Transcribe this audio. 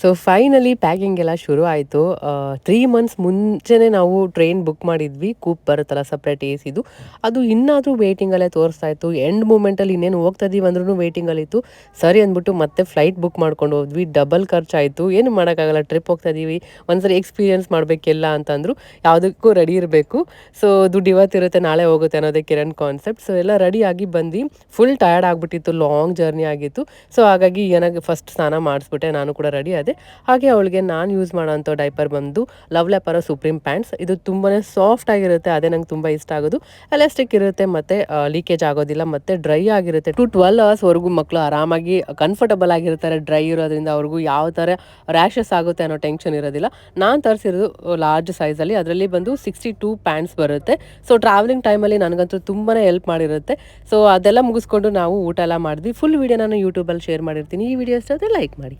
So finally packing ಎಲ್ಲ ಶುರು ಆಯಿತು. 3 ಮಂತ್ಸ್ ಮುಂಚೆನೇ ನಾವು ಟ್ರೈನ್ ಬುಕ್ ಮಾಡಿದ್ವಿ. ಕೂಪ್ ಬರುತ್ತಲ್ಲ ಸಪ್ರೇಟ್ ಎಸಿದು. ಅದು ಇನ್ನಾದರೂ ವೇಟಿಂಗಲ್ಲೇ ತೋರಿಸ್ತಾ ಇತ್ತು. ಎಂಡ್ ಮೂಮೆಂಟಲ್ಲಿ ಇನ್ನೇನು ಹೋಗ್ತಾ ಇದೀವಿ ಅಂದ್ರೂ ವೇಟಿಂಗಲ್ಲಿತ್ತು. ಸರಿ ಅಂದ್ಬಿಟ್ಟು ಮತ್ತೆ ಫ್ಲೈಟ್ ಬುಕ್ ಮಾಡ್ಕೊಂಡು ಹೋದ್ವಿ. ಡಬಲ್ ಖರ್ಚಾಯಿತು. ಏನು ಮಾಡೋಕ್ಕಾಗಲ್ಲ, ಟ್ರಿಪ್ ಹೋಗ್ತಾ ಇದೀವಿ, ಒಂದ್ಸರಿ ಎಕ್ಸ್ಪೀರಿಯನ್ಸ್ ಮಾಡಬೇಕೆಲ್ಲ ಅಂತಂದ್ರು. ಯಾವುದಕ್ಕೂ ರೆಡಿ ಇರಬೇಕು. ಸೊ ದುಡ್ಡು ಇವತ್ತಿರುತ್ತೆ ನಾಳೆ ಹೋಗುತ್ತೆ ಅನ್ನೋದೇ ಕಿರಣ್ ಕಾನ್ಸೆಪ್ಟ್. ಸೊ ಎಲ್ಲ ರೆಡಿಯಾಗಿ ಬಂದ್ವಿ. ಫುಲ್ ಟಯರ್ಡ್ ಆಗಿಬಿಟ್ಟಿತ್ತು, ಲಾಂಗ್ ಜರ್ನಿ ಆಗಿತ್ತು. ಸೊ ಹಾಗಾಗಿ ಏನಾಗಿ ಫಸ್ಟ್ ಸ್ನಾನ ಮಾಡಿಸ್ಬಿಟ್ಟೆ, ನಾನು ಕೂಡ ರೆಡಿ ಆದೆ. ಹಾಗೆ ಅವಳಿಗೆ ನಾನು ಯೂಸ್ ಮಾಡೋಂಥ ಡೈಪರ್ ಬಂದು ಲವ್ಲ್ಯಾಪರ ಸುಪ್ರೀಂ ಪ್ಯಾಂಟ್ಸ್. ಇದು ತುಂಬಾ ಸಾಫ್ಟ್ ಆಗಿರುತ್ತೆ, ಅದೇ ನಂಗೆ ತುಂಬ ಇಷ್ಟ ಆಗೋದು. ಎಲಾಸ್ಟಿಕ್ ಇರುತ್ತೆ ಮತ್ತು ಲೀಕೇಜ್ ಆಗೋದಿಲ್ಲ ಮತ್ತು ಡ್ರೈ ಆಗಿರುತ್ತೆ. 12 ಅವರ್ಸ್ವರೆಗೂ ಮಕ್ಕಳು ಆರಾಮಾಗಿ ಕಂಫರ್ಟಬಲ್ ಆಗಿರ್ತಾರೆ. ಡ್ರೈ ಇರೋದ್ರಿಂದ ಅವ್ರಿಗೂ ಯಾವ ಥರ ರ್ಯಾಷಸ್ ಆಗುತ್ತೆ ಅನ್ನೋ ಟೆನ್ಷನ್ ಇರೋದಿಲ್ಲ. ನಾನು ತರಿಸಿರೋದು ಲಾರ್ಜ್ ಸೈಜಲ್ಲಿ, ಅದರಲ್ಲಿ ಬಂದು 62 ಪ್ಯಾಂಟ್ಸ್ ಬರುತ್ತೆ. ಸೊ ಟ್ರಾವೆಲಿಂಗ್ ಟೈಮಲ್ಲಿ ನನಗಂತೂ ತುಂಬಾ ಹೆಲ್ಪ್ ಮಾಡಿರುತ್ತೆ. ಸೊ ಅದೆಲ್ಲ ಮುಗಿಸ್ಕೊಂಡು ನಾವು ಊಟ ಎಲ್ಲ ಮಾಡಿದ್ವಿ. ಫುಲ್ ವೀಡಿಯೋ ನಾನು ಯೂಟ್ಯೂಬಲ್ಲಿ ಶೇರ್ ಮಾಡಿರ್ತೀನಿ. ಈ ವಿಡಿಯೋ ಇಷ್ಟ ಆದರೆ ಲೈಕ್ ಮಾಡಿ.